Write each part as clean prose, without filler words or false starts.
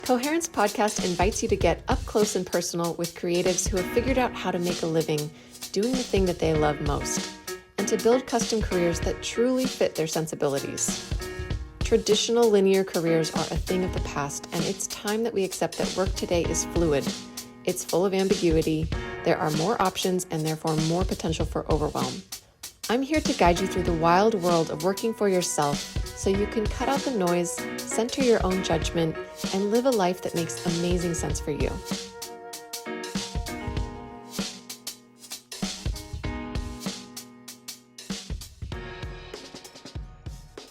Coherence Podcast invites you to get up close and personal with creatives who have figured out how to make a living doing the thing that they love most, and to build custom careers that truly fit their sensibilities. Traditional linear careers are a thing of the past, and it's time that we accept that work today is fluid. It's full of ambiguity, there are more options, and therefore more potential for overwhelm. I'm here to guide you through the wild world of working for yourself so you can cut out the noise, center your own judgment, and live a life that makes amazing sense for you.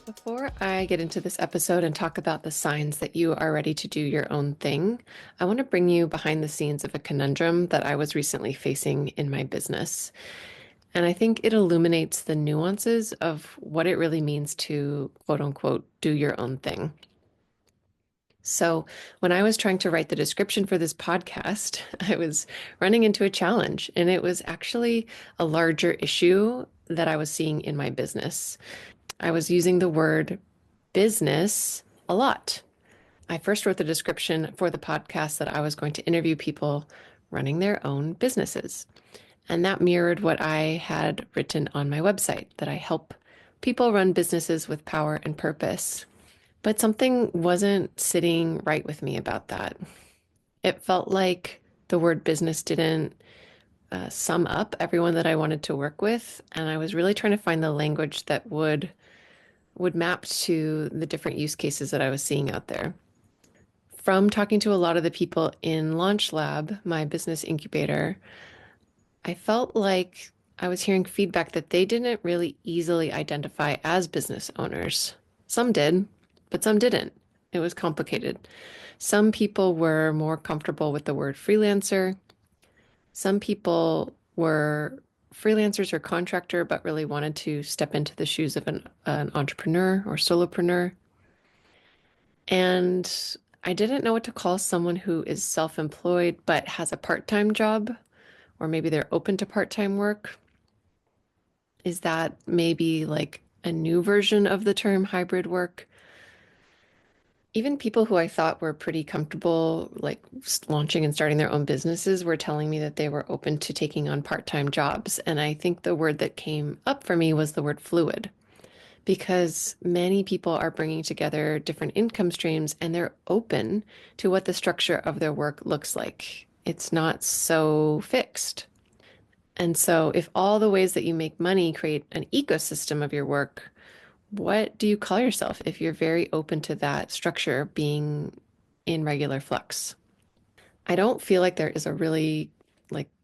Before I get into this episode and talk about the signs that you are ready to do your own thing, I want to bring you behind the scenes of a conundrum that I was recently facing in my business. And I think it illuminates the nuances of what it really means to, quote unquote, do your own thing. So, when I was trying to write the description for this podcast, I was running into a challenge, and it was actually a larger issue that I was seeing in my business. I was using the word business a lot. I first wrote the description for the podcast that I was going to interview people running their own businesses. And that mirrored what I had written on my website, that I help people run businesses with power and purpose. But something wasn't sitting right with me about that. It felt like the word business didn't sum up everyone that I wanted to work with. And I was really trying to find the language that would map to the different use cases that I was seeing out there. From talking to a lot of the people in Launch Lab, my business incubator, I felt like I was hearing feedback that they didn't really easily identify as business owners. Some did, but some didn't. It was complicated. Some people were more comfortable with the word freelancer. Some people were freelancers or contractor, but really wanted to step into the shoes of an entrepreneur or solopreneur. And I didn't know what to call someone who is self-employed but has a part-time job, or maybe they're open to part-time work. Is that maybe like a new version of the term hybrid work? Even people who I thought were pretty comfortable, like launching and starting their own businesses, were telling me that they were open to taking on part-time jobs. And I think the word that came up for me was the word fluid, because many people are bringing together different income streams and they're open to what the structure of their work looks like. It's not so fixed. And so if all the ways that you make money create an ecosystem of your work, what do you call yourself if you're very open to that structure being in regular flux? I don't feel like there is a really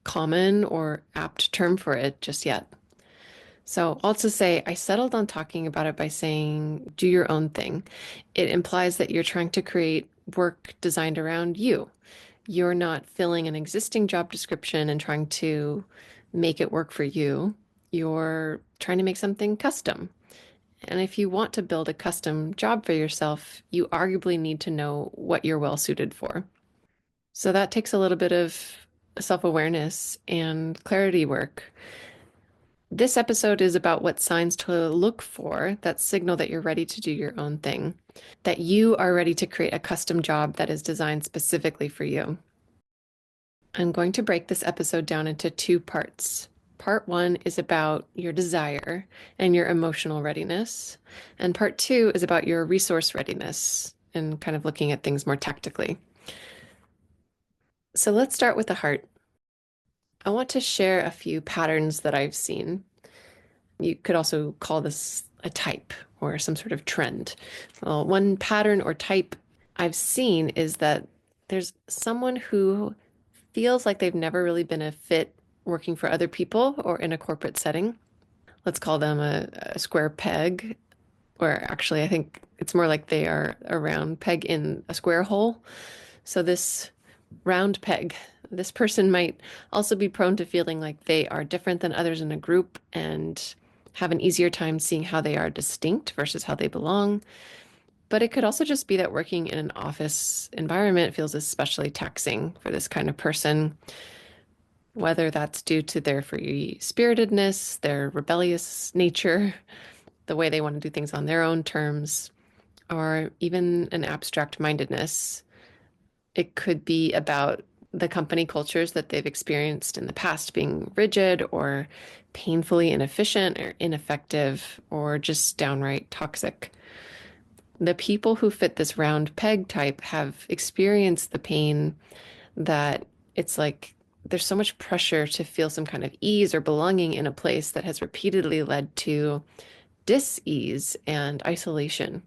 common or apt term for it just yet. So I'll just say I settled on talking about it by saying do your own thing. It implies that you're trying to create work designed around you. You're not filling an existing job description and trying to make it work for you. You're trying to make something custom. And if you want to build a custom job for yourself, you arguably need to know what you're well suited for. So that takes a little bit of self-awareness and clarity work. This episode is about what signs to look for that signal that you're ready to do your own thing, that you are ready to create a custom job that is designed specifically for you. I'm going to break this episode down into two parts. Part one is about your desire and your emotional readiness, and part two is about your resource readiness and kind of looking at things more tactically. So let's start with the heart. I want to share a few patterns that I've seen. You could also call this a type or some sort of trend. Well, one pattern or type I've seen is that there's someone who feels like they've never really been a fit working for other people or in a corporate setting. Let's call them a square peg, or actually, I think it's more like they are a round peg in a square hole. So this round peg, this person might also be prone to feeling like they are different than others in a group and have an easier time seeing how they are distinct versus how they belong. But it could also just be that working in an office environment feels especially taxing for this kind of person, whether that's due to their free spiritedness, their rebellious nature, the way they want to do things on their own terms, or even an abstract mindedness. It could be about the company cultures that they've experienced in the past being rigid or painfully inefficient or ineffective or just downright toxic. The people who fit this round peg type have experienced the pain that it's like there's so much pressure to feel some kind of ease or belonging in a place that has repeatedly led to dis-ease and isolation.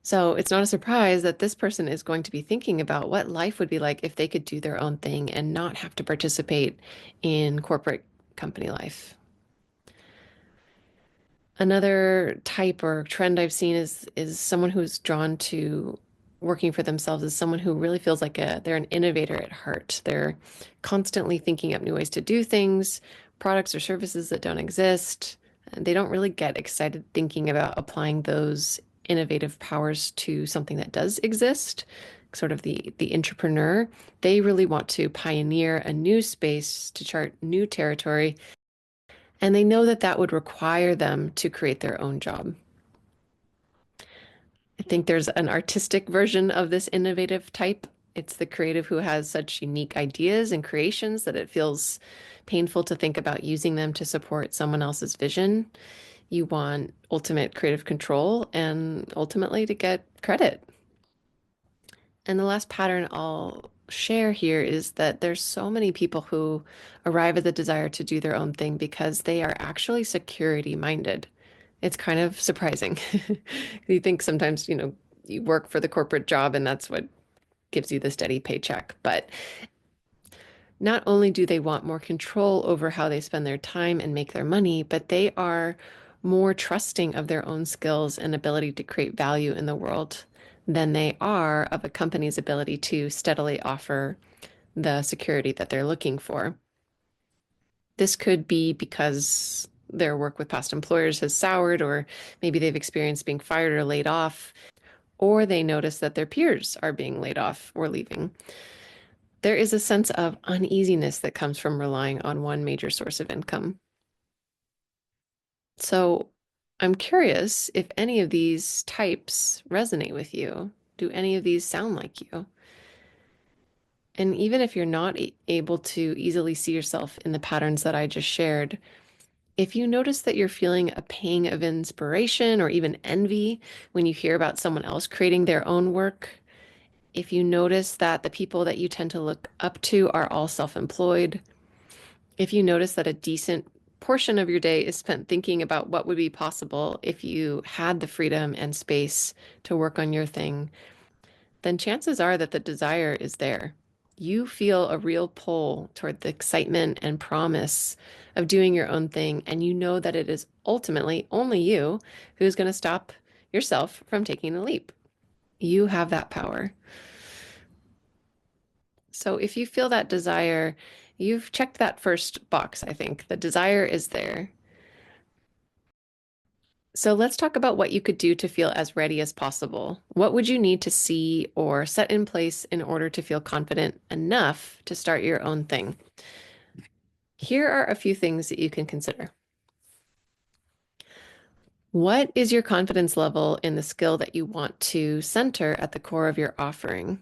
So it's not a surprise that this person is going to be thinking about what life would be like if they could do their own thing and not have to participate in corporate company life. Another type or trend I've seen is someone who's drawn to working for themselves is someone who really feels like they're an innovator at heart. They're constantly thinking up new ways to do things, products or services that don't exist. And they don't really get excited thinking about applying those innovative powers to something that does exist, sort of the entrepreneur. They really want to pioneer a new space to chart new territory, and they know that that would require them to create their own job. I think there's an artistic version of this innovative type. It's the creative who has such unique ideas and creations that it feels painful to think about using them to support someone else's vision. You want ultimate creative control and ultimately to get credit. And the last pattern I'll share here is that there's so many people who arrive at the desire to do their own thing because they are actually security minded. It's kind of surprising. You think sometimes, you work for the corporate job and that's what gives you the steady paycheck. But not only do they want more control over how they spend their time and make their money, but they are more trusting of their own skills and ability to create value in the world than they are of a company's ability to steadily offer the security that they're looking for. This could be because their work with past employers has soured, or maybe they've experienced being fired or laid off, or they notice that their peers are being laid off or leaving. There is a sense of uneasiness that comes from relying on one major source of income. So I'm curious if any of these types resonate with you. Do any of these sound like you? And even if you're not able to easily see yourself in the patterns that I just shared, if you notice that you're feeling a pang of inspiration or even envy when you hear about someone else creating their own work, if you notice that the people that you tend to look up to are all self-employed, if you notice that a decent portion of your day is spent thinking about what would be possible if you had the freedom and space to work on your thing, then chances are that the desire is there. You feel a real pull toward the excitement and promise of doing your own thing, and you know that it is ultimately only you who's going to stop yourself from taking the leap. You have that power. So if you feel that desire, you've checked that first box, I think. The desire is there. So let's talk about what you could do to feel as ready as possible. What would you need to see or set in place in order to feel confident enough to start your own thing? Here are a few things that you can consider. What is your confidence level in the skill that you want to center at the core of your offering?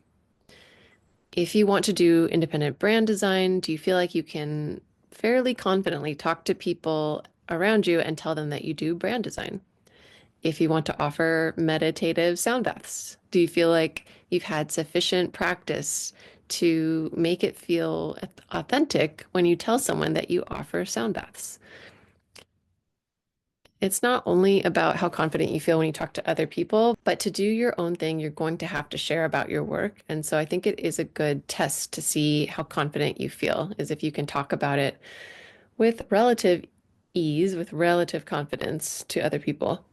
If you want to do independent brand design, do you feel like you can fairly confidently talk to people around you and tell them that you do brand design? If you want to offer meditative sound baths, do you feel like you've had sufficient practice to make it feel authentic when you tell someone that you offer sound baths? It's not only about how confident you feel when you talk to other people, but to do your own thing, you're going to have to share about your work. And so I think it is a good test to see how confident you feel, is if you can talk about it with relative ease, with relative confidence to other people.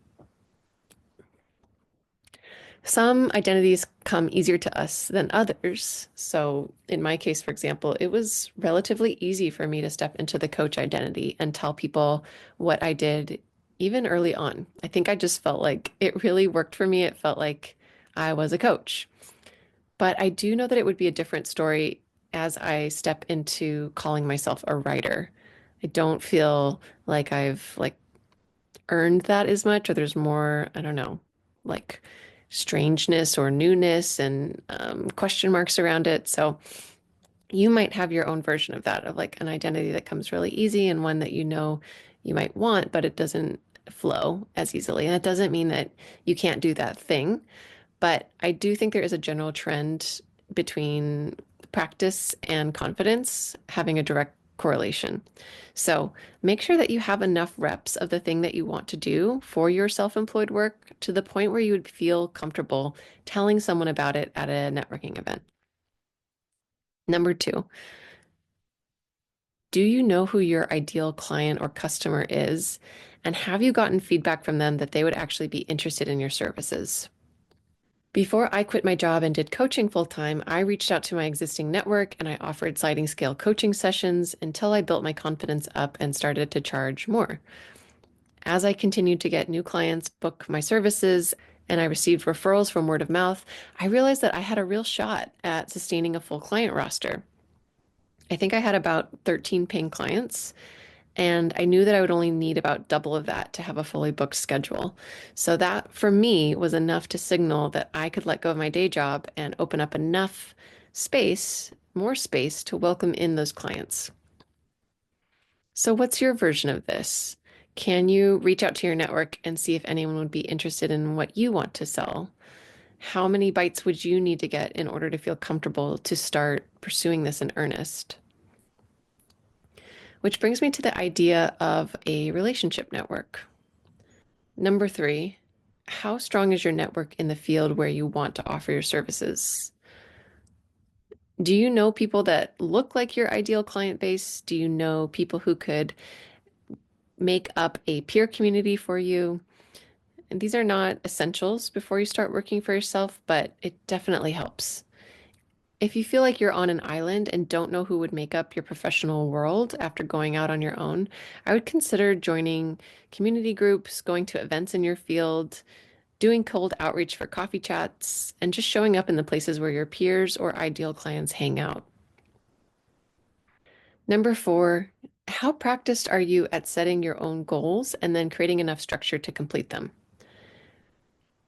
Some identities come easier to us than others. So, in my case, for example, it was relatively easy for me to step into the coach identity and tell people what I did even early on. I think I just felt like it really worked for me. It felt like I was a coach. But I do know that it would be a different story as I step into calling myself a writer. I don't feel like I've earned that as much, or there's more, I don't know, like strangeness or newness and question marks around it. So you might have your own version of that, of like an identity that comes really easy and one that you know you might want, but it doesn't flow as easily. And that doesn't mean that you can't do that thing, but I do think there is a general trend between practice and confidence having a direct correlation. So make sure that you have enough reps of the thing that you want to do for your self-employed work to the point where you would feel comfortable telling someone about it at a networking event. Number two, do you know who your ideal client or customer is? And have you gotten feedback from them that they would actually be interested in your services? Before I quit my job and did coaching full time, I reached out to my existing network and I offered sliding scale coaching sessions until I built my confidence up and started to charge more. As I continued to get new clients, book my services, and I received referrals from word of mouth, I realized that I had a real shot at sustaining a full client roster. I think I had about 13 paying clients, and I knew that I would only need about double of that to have a fully booked schedule. So that for me was enough to signal that I could let go of my day job and open up enough space, more space to welcome in those clients. So what's your version of this? Can you reach out to your network and see if anyone would be interested in what you want to sell? How many bites would you need to get in order to feel comfortable to start pursuing this in earnest? Which brings me to the idea of a relationship network. Number three, how strong is your network in the field where you want to offer your services? Do you know people that look like your ideal client base? Do you know people who could make up a peer community for you? And these are not essentials before you start working for yourself, but it definitely helps. If you feel like you're on an island and don't know who would make up your professional world after going out on your own, I would consider joining community groups, going to events in your field, doing cold outreach for coffee chats, and just showing up in the places where your peers or ideal clients hang out. Number four, how practiced are you at setting your own goals and then creating enough structure to complete them?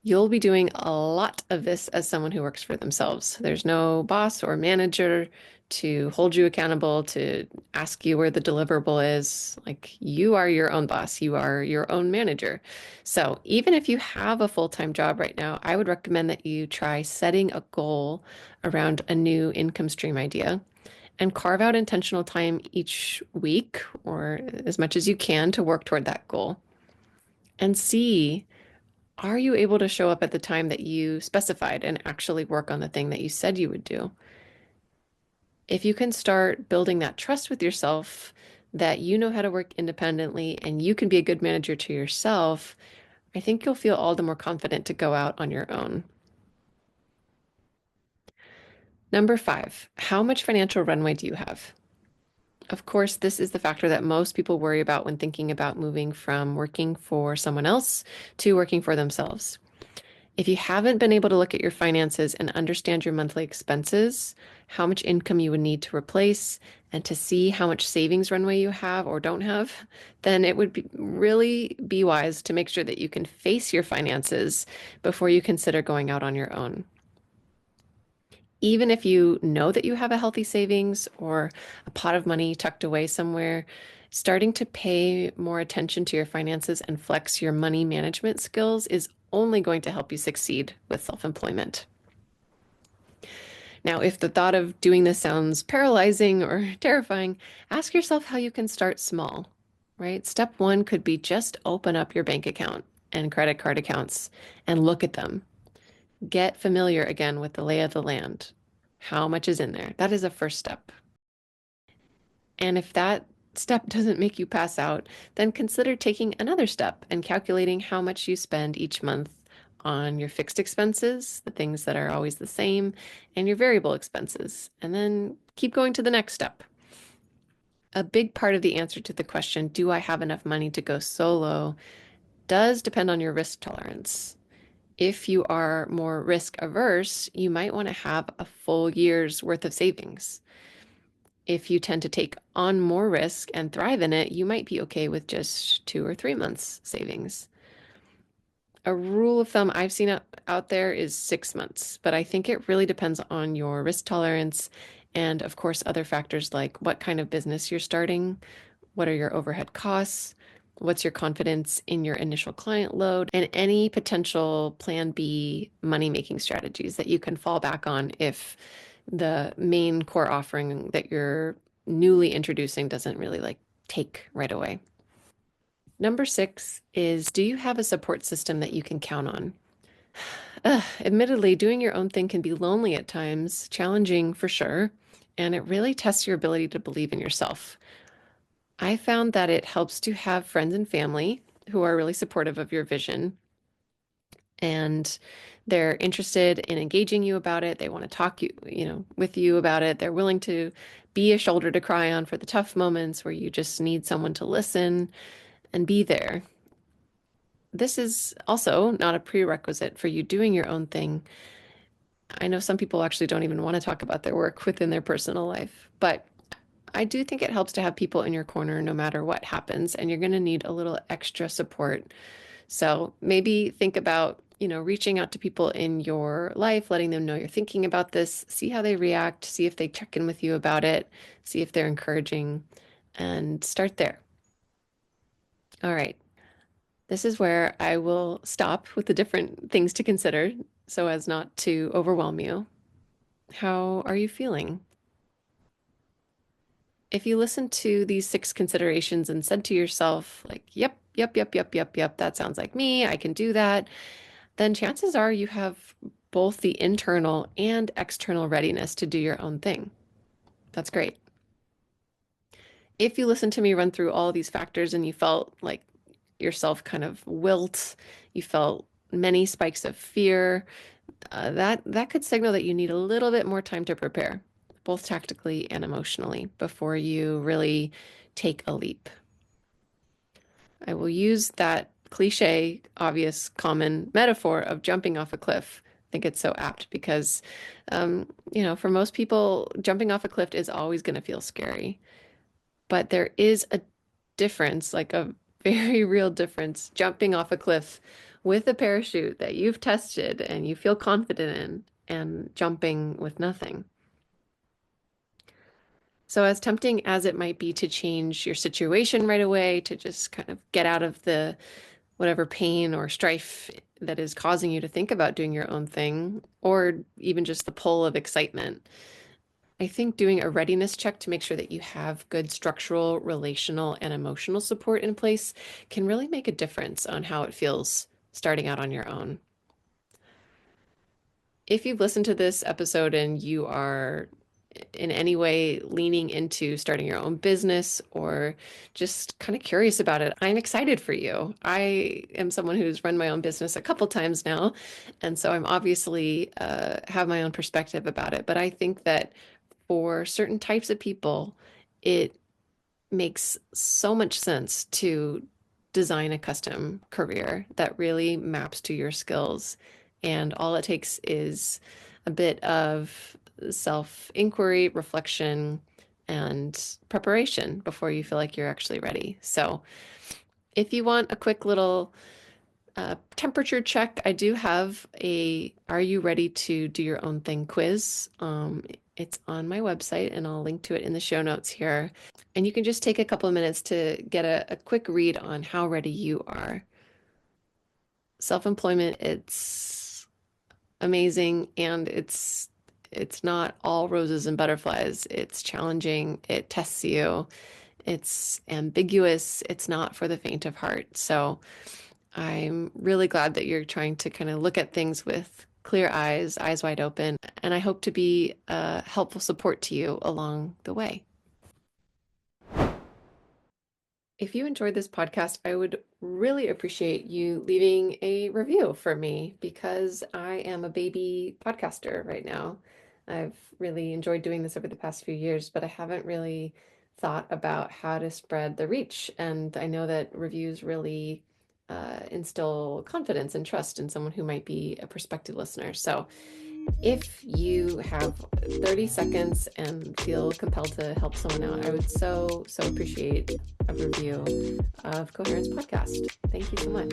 You'll be doing a lot of this as someone who works for themselves. There's no boss or manager to hold you accountable, to ask you where the deliverable is. Like you are your own boss, you are your own manager. So even if you have a full-time job right now, I would recommend that you try setting a goal around a new income stream idea and carve out intentional time each week or as much as you can to work toward that goal and see, are you able to show up at the time that you specified and actually work on the thing that you said you would do? If you can start building that trust with yourself that you know how to work independently and you can be a good manager to yourself, I think you'll feel all the more confident to go out on your own. Number five, how much financial runway do you have? Of course, this is the factor that most people worry about when thinking about moving from working for someone else to working for themselves. If you haven't been able to look at your finances and understand your monthly expenses, how much income you would need to replace, and to see how much savings runway you have or don't have, then it would really be wise to make sure that you can face your finances before you consider going out on your own. Even if you know that you have a healthy savings or a pot of money tucked away somewhere, starting to pay more attention to your finances and flex your money management skills is only going to help you succeed with self-employment. Now, if the thought of doing this sounds paralyzing or terrifying, ask yourself how you can start small, right? Step one could be just open up your bank account and credit card accounts and look at them. Get familiar again with the lay of the land. How much is in there? That is a first step. And if that step doesn't make you pass out, then consider taking another step and calculating how much you spend each month on your fixed expenses, the things that are always the same, and your variable expenses. And then keep going to the next step. A big part of the answer to the question, do I have enough money to go solo, does depend on your risk tolerance. If you are more risk averse, you might want to have a full year's worth of savings. If you tend to take on more risk and thrive in it, you might be okay with just 2 or 3 months savings. A rule of thumb I've seen out there is 6 months, but I think it really depends on your risk tolerance and, of course, other factors like what kind of business you're starting, what are your overhead costs, what's your confidence in your initial client load, and any potential plan B money making strategies that you can fall back on if the main core offering that you're newly introducing doesn't really like take right away. Number 6 is, do you have a support system that you can count on? Admittedly, doing your own thing can be lonely at times, challenging for sure, and it really tests your ability to believe in yourself. I found that it helps to have friends and family who are really supportive of your vision and they're interested in engaging you about it. They want to talk with you about it. They're willing to be a shoulder to cry on for the tough moments where you just need someone to listen and be there. This is also not a prerequisite for you doing your own thing. I know some people actually don't even want to talk about their work within their personal life, but I do think it helps to have people in your corner no matter what happens, and you're going to need a little extra support. So maybe think about, reaching out to people in your life, letting them know you're thinking about this, see how they react, see if they check in with you about it, see if they're encouraging, and start there. All right. This is where I will stop with the different things to consider so as not to overwhelm you. How are you feeling? If you listen to these 6 considerations and said to yourself, like, yep, yep, yep, yep, yep, yep, that sounds like me, I can do that, then chances are you have both the internal and external readiness to do your own thing. That's great. If you listen to me run through all these factors and you felt like yourself kind of wilt, you felt many spikes of fear, that could signal that you need a little bit more time to prepare, both tactically and emotionally, before you really take a leap. I will use that cliche, obvious, common metaphor of jumping off a cliff. I think it's so apt because, for most people, jumping off a cliff is always going to feel scary. But there is a difference, like a very real difference, jumping off a cliff with a parachute that you've tested and you feel confident in, and jumping with nothing. So, as tempting as it might be to change your situation right away, to just kind of get out of the whatever pain or strife that is causing you to think about doing your own thing, or even just the pull of excitement, I think doing a readiness check to make sure that you have good structural, relational, and emotional support in place can really make a difference on how it feels starting out on your own. If you've listened to this episode and you are in any way leaning into starting your own business or just kind of curious about it, I'm excited for you. I am someone who's run my own business a couple times now, and so I'm obviously have my own perspective about it. But I think that for certain types of people, it makes so much sense to design a custom career that really maps to your skills. And all it takes is a bit of self inquiry, reflection, and preparation before you feel like you're actually ready. So, if you want a quick little temperature check, I do have a Are You Ready to Do Your Own Thing quiz. It's on my website and I'll link to it in the show notes here. And you can just take a couple of minutes to get a quick read on how ready you are. Self-employment, it's amazing and it's not all roses and butterflies. It's challenging, it tests you, it's ambiguous, it's not for the faint of heart. So I'm really glad that you're trying to kind of look at things with clear eyes, eyes wide open, and I hope to be a helpful support to you along the way. If you enjoyed this podcast, I would really appreciate you leaving a review for me because I am a baby podcaster right now. I've really enjoyed doing this over the past few years, but I haven't really thought about how to spread the reach. And I know that reviews really instill confidence and trust in someone who might be a prospective listener. So If you have 30 seconds and feel compelled to help someone out, I would so, so appreciate a review of Coherence Podcast. Thank you so much.